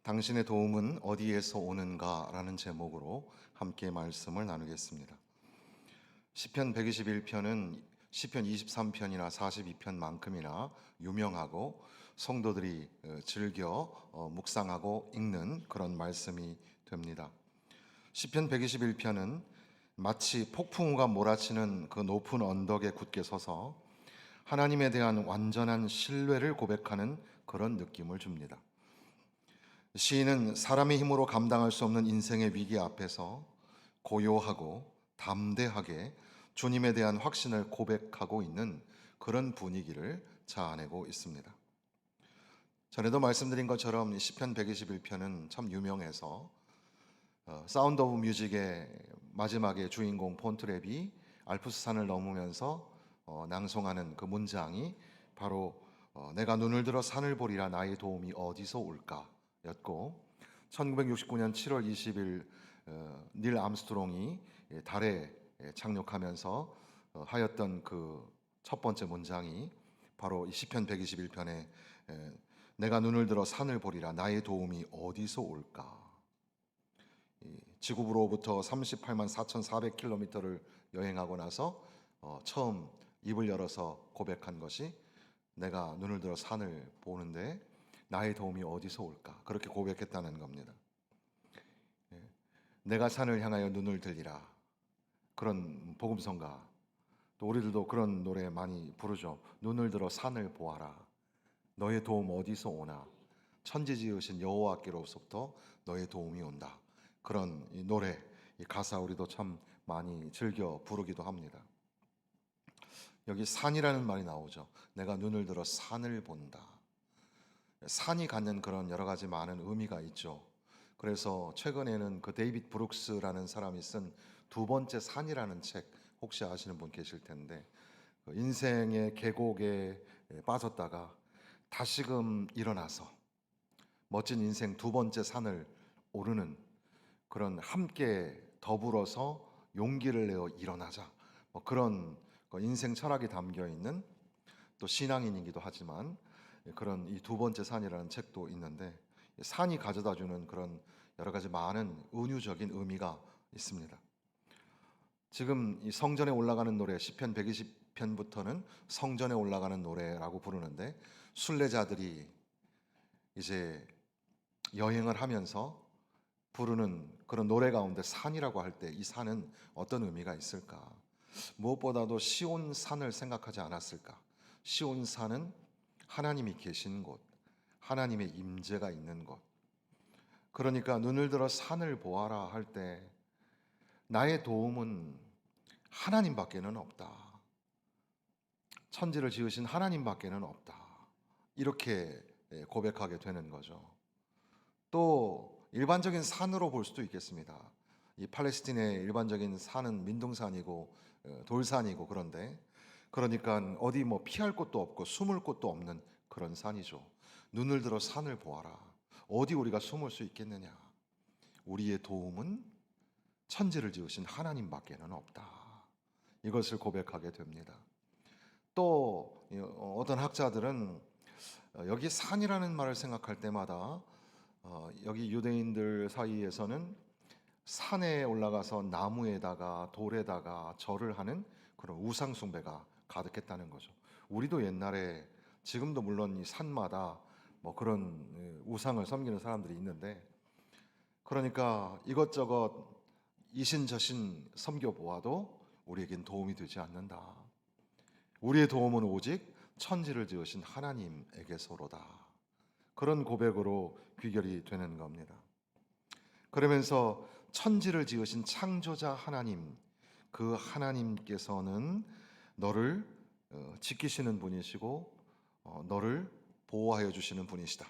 당신의 도움은 어디에서 오는가라는 제목으로 함께 말씀을 나누겠습니다. 시편 121편은 시편 23편이나 42편만큼이나 유명하고 성도들이 즐겨 묵상하고 읽는 그런 말씀이 됩니다. 시편 121편은 마치 폭풍우가 몰아치는 그 높은 언덕에 굳게 서서 하나님에 대한 완전한 신뢰를 고백하는 그런 느낌을 줍니다. 시인은 사람의 힘으로 감당할 수 없는 인생의 위기 앞에서 고요하고 담대하게 주님에 대한 확신을 고백하고 있는 그런 분위기를 자아내고 있습니다. 전에도 말씀드린 것처럼 시편 121편은 참 유명해서 사운드 오브 뮤직의 마지막에 주인공 폰트랩이 알프스산을 넘으면서 낭송하는 그 문장이 바로 내가 눈을 들어 산을 보리라 나의 도움이 어디서 올까 였고, 1969년 7월 20일 닐 암스트롱이 달에 착륙하면서 하였던 그 첫 번째 문장이 바로 이 시편 121편에 내가 눈을 들어 산을 보리라 나의 도움이 어디서 올까. 지구부로부터 38만 4,400km를 여행하고 나서 처음 입을 열어서 고백한 것이 내가 눈을 들어 산을 보는데 나의 도움이 어디서 올까? 그렇게 고백했다는 겁니다. 내가 산을 향하여 눈을 들리라. 그런 복음성가. 또 우리들도 그런 노래 많이 부르죠. 눈을 들어 산을 보아라. 너의 도움 어디서 오나? 천지 지으신 여호와께로부터 너의 도움이 온다. 그런 이 노래, 이 가사 우리도 참 많이 즐겨 부르기도 합니다. 여기 산이라는 말이 나오죠. 내가 눈을 들어 산을 본다. 산이 갖는 그런 여러 가지 많은 의미가 있죠. 그래서 최근에는 그 데이빗 브룩스라는 사람이 쓴 두 번째 산이라는 책 혹시 아시는 분 계실 텐데, 그 인생의 계곡에 빠졌다가 다시금 일어나서 멋진 인생 두 번째 산을 오르는 그런, 함께 더불어서 용기를 내어 일어나자, 뭐 그런 인생 철학이 담겨 있는, 또 신앙인이기도 하지만 그런 이 두 번째 산이라는 책도 있는데, 산이 가져다 주는 그런 여러 가지 많은 은유적인 의미가 있습니다. 지금 이 성전에 올라가는 노래 시편 120편부터는 성전에 올라가는 노래라고 부르는데, 순례자들이 이제 여행을 하면서 부르는 그런 노래 가운데 산이라고 할 때 이 산은 어떤 의미가 있을까? 무엇보다도 시온 산을 생각하지 않았을까? 시온 산은 하나님이 계신 곳, 하나님의 임재가 있는 곳. 그러니까 눈을 들어 산을 보아라 할 때 나의 도움은 하나님밖에는 없다. 천지를 지으신 하나님밖에는 없다. 이렇게 고백하게 되는 거죠. 또 일반적인 산으로 볼 수도 있겠습니다. 이 팔레스틴의 일반적인 산은 민둥산이고 돌산이고, 그러니까 어디 뭐 피할 곳도 없고 숨을 곳도 없는 그런 산이죠. 눈을 들어 산을 보아라. 어디 우리가 숨을 수 있겠느냐? 우리의 도움은 천지를 지으신 하나님밖에는 없다. 이것을 고백하게 됩니다. 또 어떤 학자들은 여기 산이라는 말을 생각할 때마다 여기 유대인들 사이에서는 산에 올라가서 나무에다가 돌에다가 절을 하는 그런 우상 숭배가 가득했다는 거죠. 우리도 옛날에, 지금도 물론 이 산마다 뭐 그런 우상을 섬기는 사람들이 있는데, 그러니까 이것저것 이신저신 섬겨 보아도 우리에겐 도움이 되지 않는다. 우리의 도움은 오직 천지를 지으신 하나님에게서로다. 그런 고백으로 귀결이 되는 겁니다. 그러면서 천지를 지으신 창조자 하나님, 그 하나님께서는 너를 지키시는 분이시고 너를 보호하여 주시는 분이시다.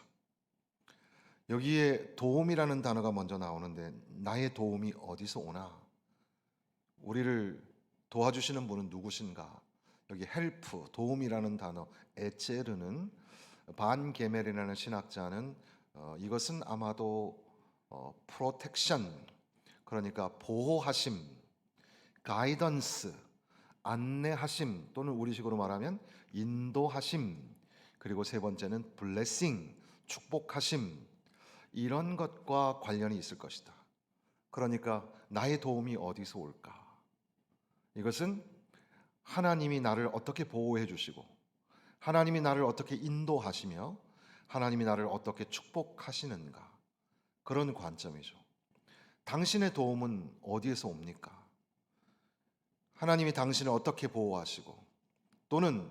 여기에 도움이라는 단어가 먼저 나오는데, 나의 도움이 어디서 오나? 우리를 도와주시는 분은 누구신가? 여기 헬프, 도움이라는 단어, 에체르는 반게멜이라는 신학자는 이것은 아마도 프로텍션, 그러니까 보호하심, 가이던스, 안내하심, 또는 우리식으로 말하면 인도하심, 그리고 세 번째는 블레싱, 축복하심, 이런 것과 관련이 있을 것이다. 그러니까 나의 도움이 어디서 올까? 이것은 하나님이 나를 어떻게 보호해 주시고 하나님이 나를 어떻게 인도하시며 하나님이 나를 어떻게 축복하시는가, 그런 관점이죠. 당신의 도움은 어디에서 옵니까? 하나님이 당신을 어떻게 보호하시고 또는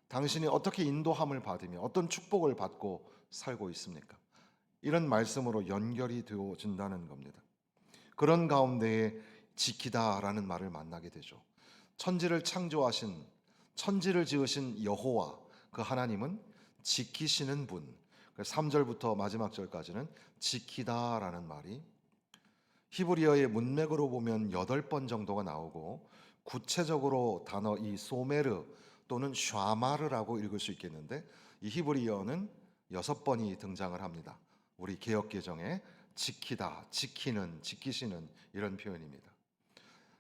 당신이 어떻게 인도함을 받으며 어떤 축복을 받고 살고 있습니까? 이런 말씀으로 연결이 되어진다는 겁니다. 그런 가운데에 지키다라는 말을 만나게 되죠. 천지를 창조하신, 천지를 지으신 여호와, 그 하나님은 지키시는 분. 3절부터 마지막 절까지는 지키다라는 말이 히브리어의 문맥으로 보면 8번 정도가 나오고, 구체적으로 단어 이 소메르 또는 샤마르라고 읽을 수 있겠는데, 이 히브리어는 6번이 등장을 합니다. 우리 개역 개정에 지키다, 지키는, 지키시는 이런 표현입니다.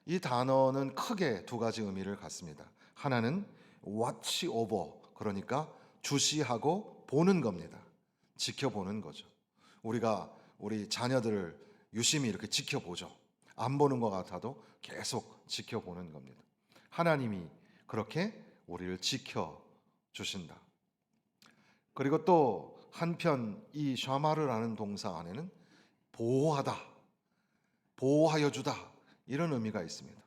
이 단어는 크게 두 가지 의미를 갖습니다. 하나는 watch over, 그러니까 주시하고 보는 겁니다. 지켜보는 거죠. 우리가 우리 자녀들을 유심히 이렇게 지켜보죠. 안 보는 것 같아도 계속 지켜보는 겁니다. 하나님이 그렇게 우리를 지켜주신다. 그리고 또 한편 이 샤마르라는 동사 안에는 보호하다, 보호하여 주다, 이런 의미가 있습니다.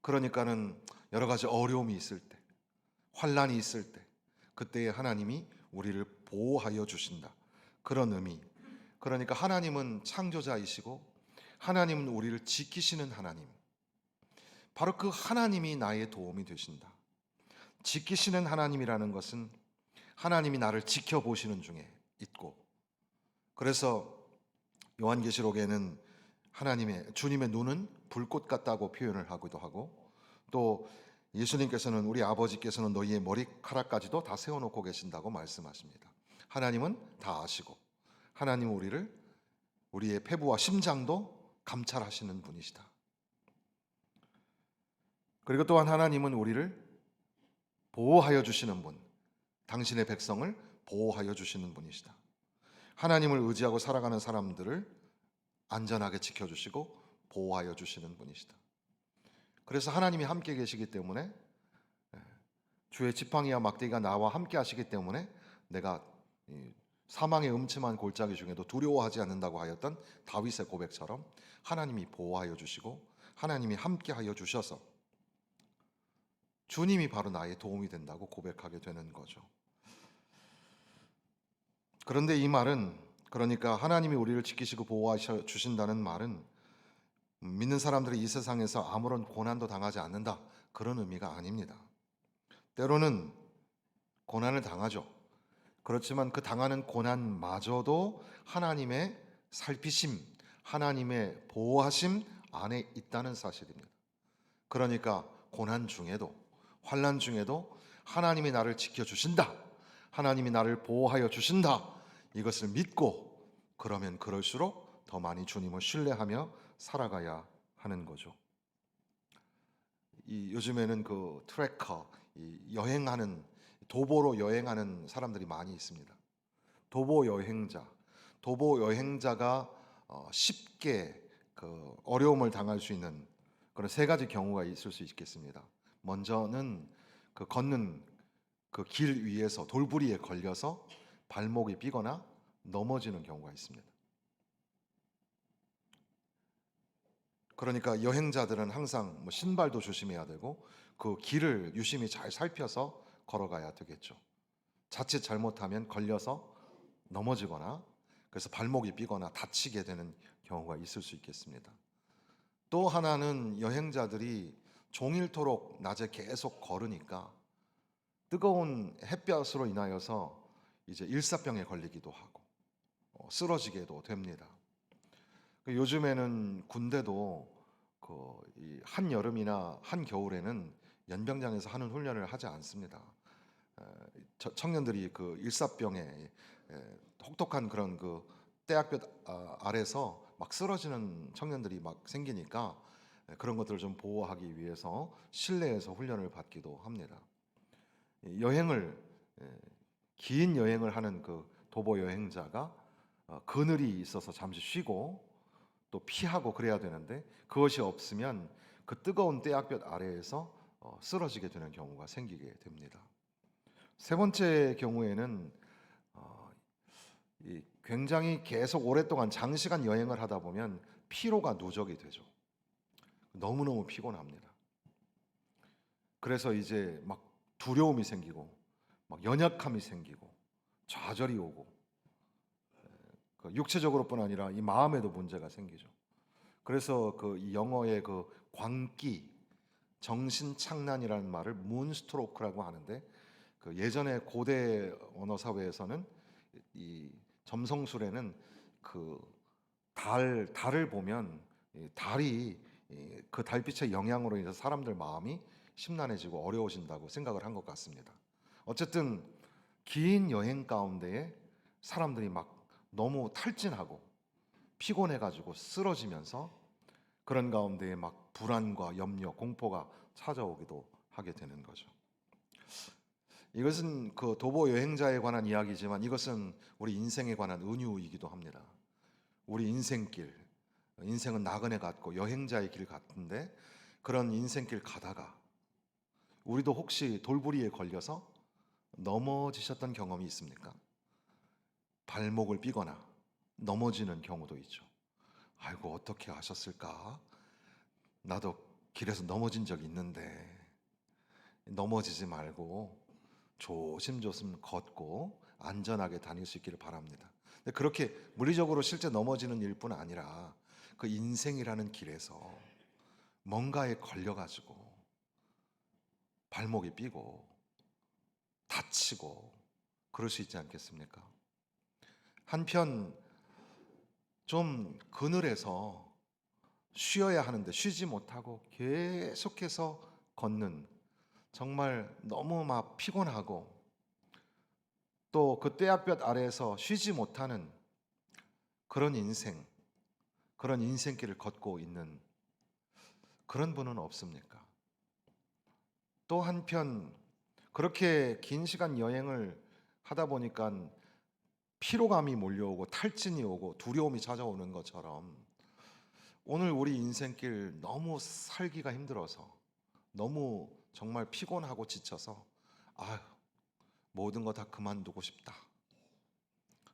그러니까는 여러 가지 어려움이 있을 때, 환란이 있을 때, 그때에 하나님이 우리를 보호하여 주신다, 그런 의미. 그러니까 하나님은 창조자이시고 하나님은 우리를 지키시는 하나님, 바로 그 하나님이 나의 도움이 되신다. 지키시는 하나님이라는 것은 하나님이 나를 지켜보시는 중에 있고, 그래서 요한계시록에는 주님의 눈은 불꽃 같다고 표현을 하기도 하고, 또 예수님께서는, 우리 아버지께서는 너희의 머리카락까지도 다 세워놓고 계신다고 말씀하십니다. 하나님은 다 아시고 하나님은 우리의 폐부와 심장도 감찰하시는 분이시다. 그리고 또한 하나님은 우리를 보호하여 주시는 분, 당신의 백성을 보호하여 주시는 분이시다. 하나님을 의지하고 살아가는 사람들을 안전하게 지켜주시고 보호하여 주시는 분이시다. 그래서 하나님이 함께 계시기 때문에, 주의 지팡이와 막대기가 나와 함께 하시기 때문에 내가 사망의 음침한 골짜기 중에도 두려워하지 않는다고 하였던 다윗의 고백처럼 하나님이 보호하여 주시고 하나님이 함께 하여 주셔서 주님이 바로 나의 도움이 된다고 고백하게 되는 거죠. 그런데 이 말은, 그러니까 하나님이 우리를 지키시고 보호하셔 주신다는 말은 믿는 사람들이 이 세상에서 아무런 고난도 당하지 않는다, 그런 의미가 아닙니다. 때로는 고난을 당하죠. 그렇지만 그 당하는 고난마저도 하나님의 살피심, 하나님의 보호하심 안에 있다는 사실입니다. 그러니까 고난 중에도, 환난 중에도 하나님이 나를 지켜주신다, 하나님이 나를 보호하여 주신다, 이것을 믿고, 그러면 그럴수록 더 많이 주님을 신뢰하며 살아가야 하는 거죠. 요즘에는 그 트래커, 여행하는, 도보로 여행하는 사람들이 많이 있습니다. 도보 여행자가 쉽게 그 어려움을 당할 수 있는 그런 세 가지 경우가 있을 수 있겠습니다. 먼저는 그 걷는 그 길 위에서 돌부리에 걸려서 발목이 삐거나 넘어지는 경우가 있습니다. 그러니까 여행자들은 항상 신발도 조심해야 되고 그 길을 유심히 잘 살펴서 걸어가야 되겠죠. 자칫 잘못하면 걸려서 넘어지거나, 그래서 발목이 삐거나 다치게 되는 경우가 있을 수 있겠습니다. 또 하나는 여행자들이 종일토록 낮에 계속 걸으니까 뜨거운 햇볕으로 인하여서 이제 일사병에 걸리기도 하고 쓰러지게도 됩니다. 요즘에는 군대도 한여름이나 한겨울에는 연병장에서 하는 훈련을 하지 않습니다. 청년들이 그 일사병에 혹독한 그런 그 떼약볕 아래서 막 쓰러지는 청년들이 막 생기니까 그런 것들을 좀 보호하기 위해서 실내에서 훈련을 받기도 합니다. 긴 여행을 하는 그 도보 여행자가 그늘이 있어서 잠시 쉬고 또 피하고 그래야 되는데 그것이 없으면 그 뜨거운 떼약볕 아래에서 쓰러지게 되는 경우가 생기게 됩니다. 세 번째 경우에는 굉장히 계속 오랫동안 장시간 여행을 하다 보면 피로가 누적이 되죠. 너무너무 피곤합니다. 그래서 이제 막 두려움이 생기고 막 연약함이 생기고 좌절이 오고 육체적으로뿐 아니라 이 마음에도 문제가 생기죠. 그래서 이 영어의 광기, 정신착란이라는 말을 문스트로크라고 하는데 예전에 고대 언어 사회에서는 이 점성술에는 달을 보면 달이 그 달빛의 영향으로 인해서 사람들 마음이 심란해지고 어려워진다고 생각을 한 것 같습니다. 어쨌든 긴 여행 가운데에 사람들이 막 너무 탈진하고 피곤해가지고 쓰러지면서 그런 가운데에 막 불안과 염려, 공포가 찾아오기도 하게 되는 거죠. 이것은 도보 여행자에 관한 이야기지만 이것은 우리 인생에 관한 은유이기도 합니다. 우리 인생은 나그네 같고 여행자의 길 같은데 그런 인생길 가다가 우리도 혹시 돌부리에 걸려서 넘어지셨던 경험이 있습니까? 발목을 삐거나 넘어지는 경우도 있죠. 아이고 어떻게 하셨을까? 나도 길에서 넘어진 적이 있는데 넘어지지 말고 조심조심 걷고 안전하게 다닐 수 있기를 바랍니다. 근데 그렇게 물리적으로 실제 넘어지는 일뿐 아니라 그 인생이라는 길에서 뭔가에 걸려가지고 발목이 삐고 다치고 그럴 수 있지 않겠습니까? 한편 좀 그늘에서 쉬어야 하는데 쉬지 못하고 계속해서 걷는 정말 너무 막 피곤하고 또 그 떼약볕 아래에서 쉬지 못하는 그런 인생길을 걷고 있는 그런 분은 없습니까? 또 한편 그렇게 긴 시간 여행을 하다 보니까 피로감이 몰려오고 탈진이 오고 두려움이 찾아오는 것처럼 오늘 우리 인생길 너무 살기가 힘들어서 너무 정말 피곤하고 지쳐서 아휴 모든 거 다 그만두고 싶다.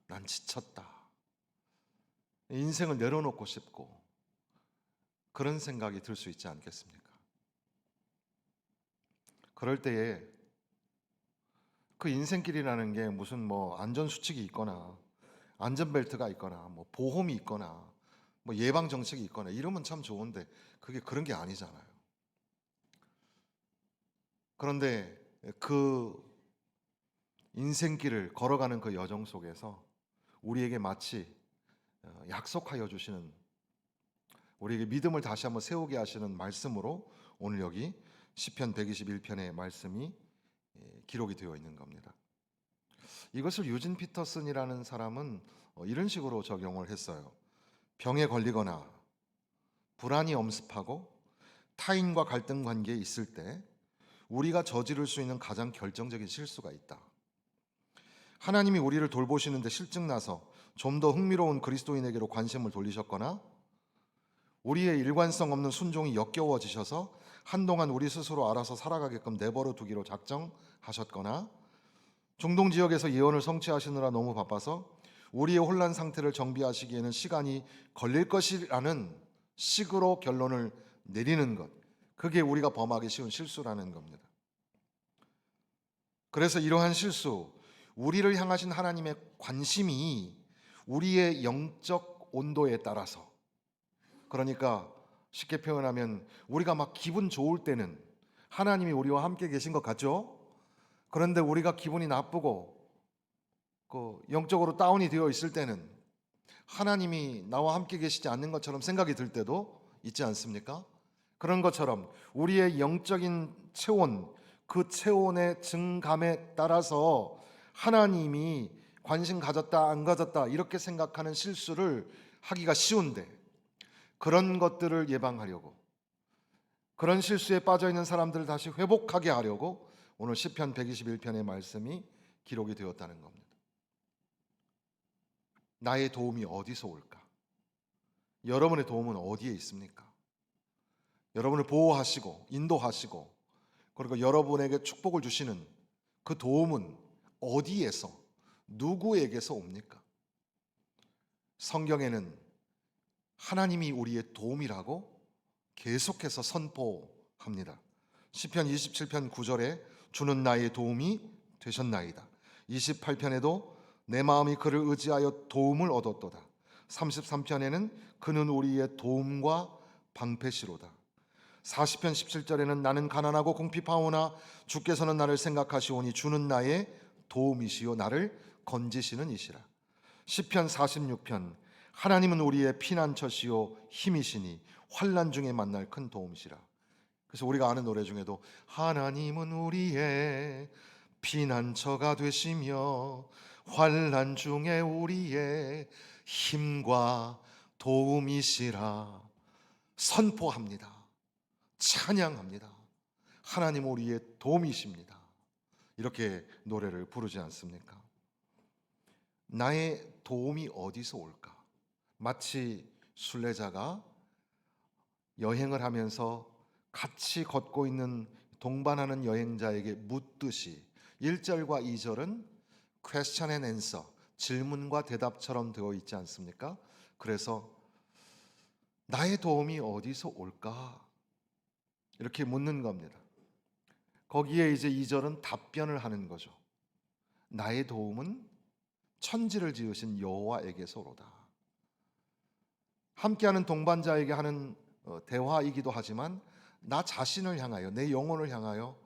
난 지쳤다. 인생을 내려놓고 싶고 그런 생각이 들 수 있지 않겠습니까? 그럴 때에 그 인생길이라는 게 무슨 뭐 안전수칙이 있거나 안전벨트가 있거나 뭐 보험이 있거나 뭐 예방 정책이 있거나 이러면 참 좋은데 그게 그런 게 아니잖아요. 그런데 그 인생길을 걸어가는 그 여정 속에서 우리에게 마치 약속하여 주시는 우리에게 믿음을 다시 한번 세우게 하시는 말씀으로 오늘 여기 시편 121편의 말씀이 기록이 되어 있는 겁니다. 이것을 유진 피터슨이라는 사람은 이런 식으로 적용을 했어요. 병에 걸리거나 불안이 엄습하고 타인과 갈등 관계에 있을 때 우리가 저지를 수 있는 가장 결정적인 실수가 있다. 하나님이 우리를 돌보시는데 실증나서 좀 더 흥미로운 그리스도인에게로 관심을 돌리셨거나 우리의 일관성 없는 순종이 역겨워지셔서 한동안 우리 스스로 알아서 살아가게끔 내버려 두기로 작정하셨거나 중동 지역에서 예언을 성취하시느라 너무 바빠서 우리의 혼란 상태를 정비하시기에는 시간이 걸릴 것이라는 식으로 결론을 내리는 것, 그게 우리가 범하기 쉬운 실수라는 겁니다. 그래서 이러한 실수, 우리를 향하신 하나님의 관심이 우리의 영적 온도에 따라서, 그러니까 쉽게 표현하면 우리가 막 기분 좋을 때는 하나님이 우리와 함께 계신 것 같죠? 그런데 우리가 기분이 나쁘고 영적으로 다운이 되어 있을 때는 하나님이 나와 함께 계시지 않는 것처럼 생각이 들 때도 있지 않습니까? 그런 것처럼 우리의 영적인 체온, 그 체온의 증감에 따라서 하나님이 관심 가졌다 안 가졌다 이렇게 생각하는 실수를 하기가 쉬운데, 그런 것들을 예방하려고, 그런 실수에 빠져있는 사람들을 다시 회복하게 하려고 오늘 시편 121편의 말씀이 기록이 되었다는 겁니다. 나의 도움이 어디서 올까? 여러분의 도움은 어디에 있습니까? 여러분을 보호하시고 인도하시고 그리고 여러분에게 축복을 주시는 그 도움은 어디에서 누구에게서 옵니까? 성경에는 하나님이 우리의 도움이라고 계속해서 선포합니다. 시편 27편 9절에 주는 나의 도움이 되셨나이다. 28편에도 내 마음이 그를 의지하여 도움을 얻었도다. 33편에는 그는 우리의 도움과 방패시로다. 40편 17절에는 나는 가난하고 궁핍하오나 주께서는 나를 생각하시오니 주는 나의 도움이시요 나를 건지시는 이시라. 시편 46편 하나님은 우리의 피난처시요 힘이시니 환난 중에 만날 큰 도움이시라. 그래서 우리가 아는 노래 중에도 하나님은 우리의 피난처가 되시며 환난 중에 우리의 힘과 도움이시라 선포합니다. 찬양합니다. 하나님 우리의 도움이십니다. 이렇게 노래를 부르지 않습니까? 나의 도움이 어디서 올까? 마치 순례자가 여행을 하면서 같이 걷고 있는 동반하는 여행자에게 묻듯이 1절과 2절은 question and answer, 질문과 대답처럼 되어 있지 않습니까? 그래서 나의 도움이 어디서 올까? 이렇게 묻는 겁니다. 거기에 이제 2절은 답변을 하는 거죠. 나의 도움은 천지를 지으신 여호와에게서 오로다. 함께하는 동반자에게 하는 대화이기도 하지만 나 자신을 향하여, 내 영혼을 향하여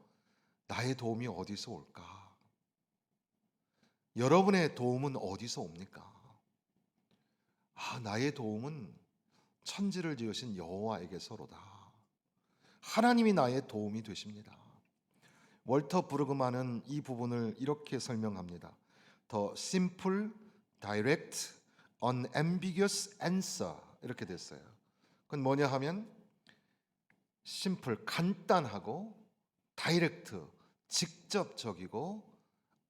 나의 도움이 어디서 올까? 여러분의 도움은 어디서 옵니까? 나의 도움은 천지를 지으신 여호와에게서로다. 하나님이 나의 도움이 되십니다. 월터 브루그만은 이 부분을 이렇게 설명합니다. The simple, direct, unambiguous answer 이렇게 됐어요. 그건 뭐냐 하면 심플, 간단하고 다이렉트, 직접적이고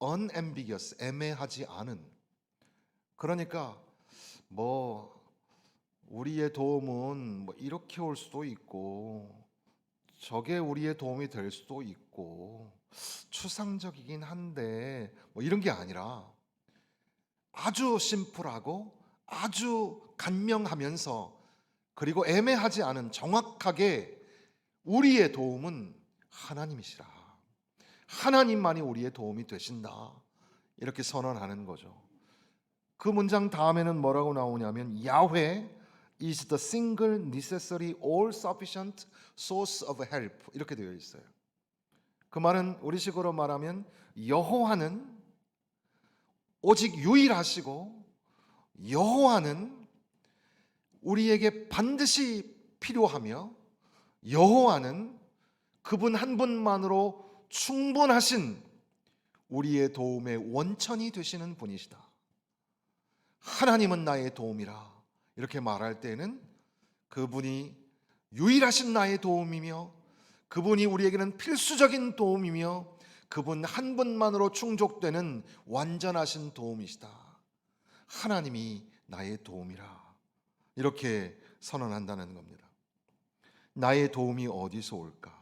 unambiguous, 애매하지 않은. 그러니까 우리의 도움은 이렇게 올 수도 있고 저게 우리의 도움이 될 수도 있고 추상적이긴 한데 이런 게 아니라 아주 심플하고 아주 간명하면서 그리고 애매하지 않은 정확하게 우리의 도움은 하나님이시라. 하나님만이 우리의 도움이 되신다. 이렇게 선언하는 거죠. 그 문장 다음에는 뭐라고 나오냐면 야훼 is the single necessary all sufficient source of help 이렇게 되어 있어요. 그 말은 우리식으로 말하면 여호와는 오직 유일하시고 여호와는 우리에게 반드시 필요하며 여호와는 그분 한 분만으로 충분하신 우리의 도움의 원천이 되시는 분이시다. 하나님은 나의 도움이라 이렇게 말할 때는 그분이 유일하신 나의 도움이며 그분이 우리에게는 필수적인 도움이며 그분 한 분만으로 충족되는 완전하신 도움이시다. 하나님이 나의 도움이라 이렇게 선언한다는 겁니다. 나의 도움이 어디서 올까?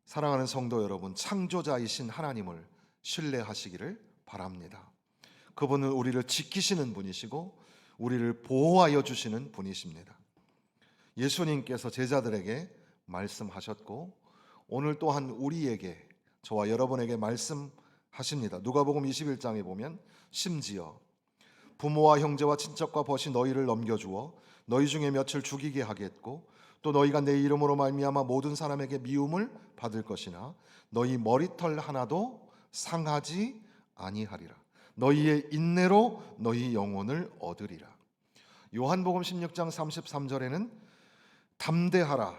사랑하는 성도 여러분, 창조자이신 하나님을 신뢰하시기를 바랍니다. 그분은 우리를 지키시는 분이시고 우리를 보호하여 주시는 분이십니다. 예수님께서 제자들에게 말씀하셨고 오늘 또한 우리에게, 저와 여러분에게 말씀하십니다. 누가복음 21장에 보면 심지어 부모와 형제와 친척과 벗이 너희를 넘겨주어 너희 중에 며칠 죽이게 하겠고 또 너희가 내 이름으로 말미암아 모든 사람에게 미움을 받을 것이나 너희 머리털 하나도 상하지 아니하리라. 너희의 인내로 너희 영혼을 얻으리라. 요한복음 16장 33절에는 담대하라.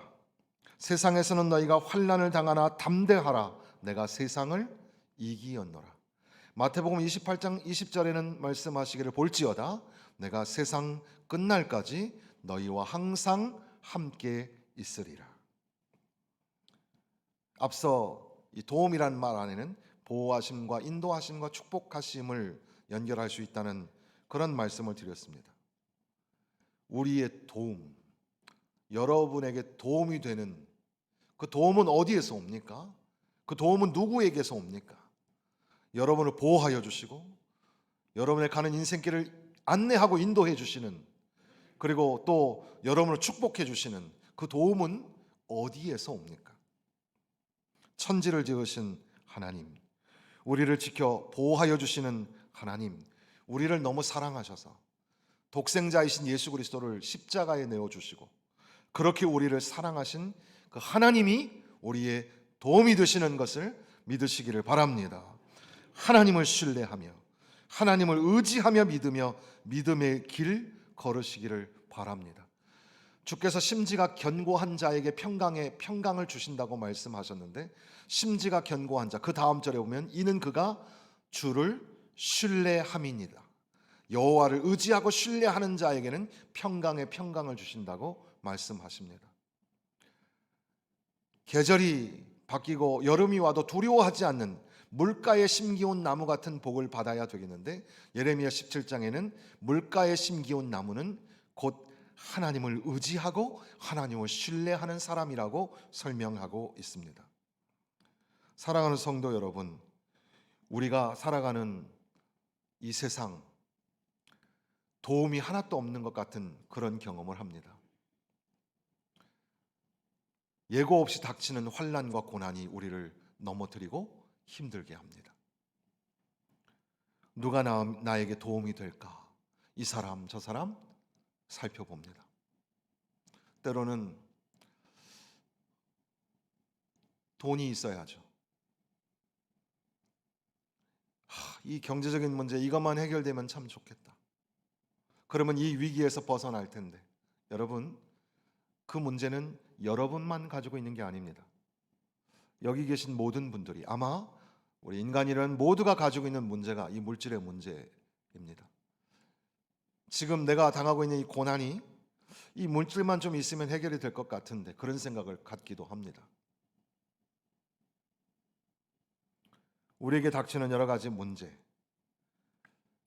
세상에서는 너희가 환난을 당하나 담대하라. 내가 세상을 이기었노라. 마태복음 28장 20절에는 말씀하시기를 볼지어다 내가 세상 끝날까지 너희와 항상 함께 있으리라. 앞서 이 도움이란 말 안에는 보호하심과 인도하심과 축복하심을 연결할 수 있다는 그런 말씀을 드렸습니다. 우리의 도움, 여러분에게 도움이 되는 그 도움은 어디에서 옵니까? 그 도움은 누구에게서 옵니까? 여러분을 보호하여 주시고 여러분의 가는 인생길을 안내하고 인도해 주시는, 그리고 또 여러분을 축복해 주시는 그 도움은 어디에서 옵니까? 천지를 지으신 하나님, 우리를 지켜 보호하여 주시는 하나님, 우리를 너무 사랑하셔서 독생자이신 예수 그리스도를 십자가에 내어 주시고 그렇게 우리를 사랑하신 그 하나님이 우리의 도움이 되시는 것을 믿으시기를 바랍니다. 하나님을 신뢰하며 하나님을 의지하며 믿으며 믿음의 길 걸으시기를 바랍니다. 주께서 심지가 견고한 자에게 평강을 주신다고 말씀하셨는데, 심지가 견고한 자, 그 다음 절에 보면 이는 그가 주를 신뢰함이니라. 여호와를 의지하고 신뢰하는 자에게는 평강을 주신다고 말씀하십니다. 계절이 바뀌고 여름이 와도 두려워하지 않는 물가에 심기운 나무 같은 복을 받아야 되겠는데, 예레미야 17장에는 물가에 심기운 나무는 곧 하나님을 의지하고 하나님을 신뢰하는 사람이라고 설명하고 있습니다. 사랑하는 성도 여러분, 우리가 살아가는 이 세상, 도움이 하나도 없는 것 같은 그런 경험을 합니다. 예고 없이 닥치는 환난과 고난이 우리를 넘어뜨리고 힘들게 합니다. 누가 나에게 도움이 될까? 이 사람 저 사람 살펴봅니다. 때로는 돈이 있어야죠. 이 경제적인 문제 이것만 해결되면 참 좋겠다. 그러면 이 위기에서 벗어날 텐데, 여러분, 그 문제는 여러분만 가지고 있는 게 아닙니다. 여기 계신 모든 분들이, 아마 우리 인간이란 모두가 가지고 있는 문제가 이 물질의 문제입니다. 지금 내가 당하고 있는 이 고난이 이 물질만 좀 있으면 해결이 될 것 같은데, 그런 생각을 갖기도 합니다. 우리에게 닥치는 여러 가지 문제,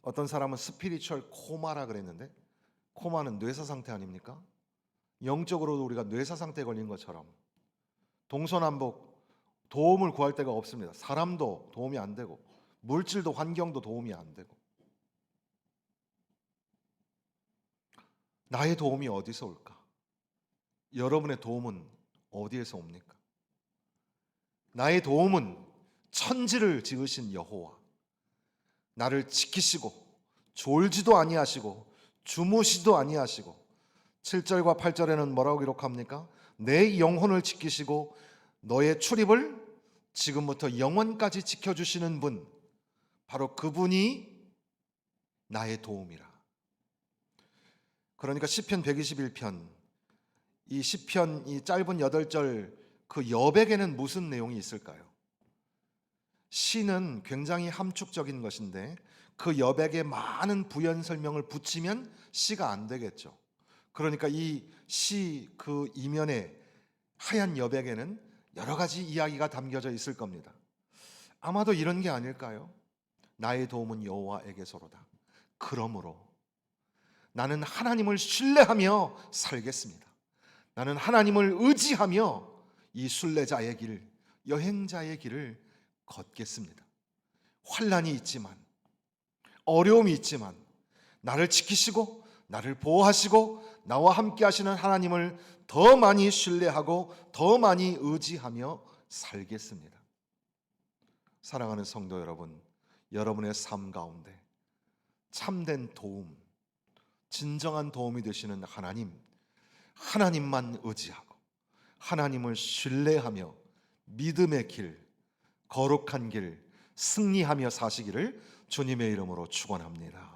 어떤 사람은 스피리추얼 코마라 그랬는데, 코마는 뇌사 상태 아닙니까? 영적으로도 우리가 뇌사 상태에 걸린 것처럼 동서남북 도움을 구할 데가 없습니다. 사람도 도움이 안 되고 물질도 환경도 도움이 안 되고. 나의 도움이 어디서 올까? 여러분의 도움은 어디에서 옵니까? 나의 도움은 천지를 지으신 여호와, 나를 지키시고 졸지도 아니하시고 주무시도 아니하시고, 7절과 8절에는 뭐라고 기록합니까? 내 영혼을 지키시고 너의 출입을 지금부터 영원까지 지켜주시는 분, 바로 그분이 나의 도움이라. 그러니까 시편 121편, 이 시편 이 짧은 8절 그 여백에는 무슨 내용이 있을까요? 시는 굉장히 함축적인 것인데 그 여백에 많은 부연 설명을 붙이면 시가 안 되겠죠. 그러니까 이 시 그 이면에 하얀 여백에는 여러 가지 이야기가 담겨져 있을 겁니다. 아마도 이런 게 아닐까요? 나의 도움은 여호와에게서로다. 그러므로 나는 하나님을 신뢰하며 살겠습니다. 나는 하나님을 의지하며 이 순례자의 길, 여행자의 길을 걷겠습니다. 환난이 있지만, 어려움이 있지만 나를 지키시고 나를 보호하시고 나와 함께 하시는 하나님을 더 많이 신뢰하고 더 많이 의지하며 살겠습니다. 사랑하는 성도 여러분, 여러분의 삶 가운데 참된 도움, 진정한 도움이 되시는 하나님만 의지하고 하나님을 신뢰하며 믿음의 길, 거룩한 길 승리하며 사시기를 주님의 이름으로 축원합니다.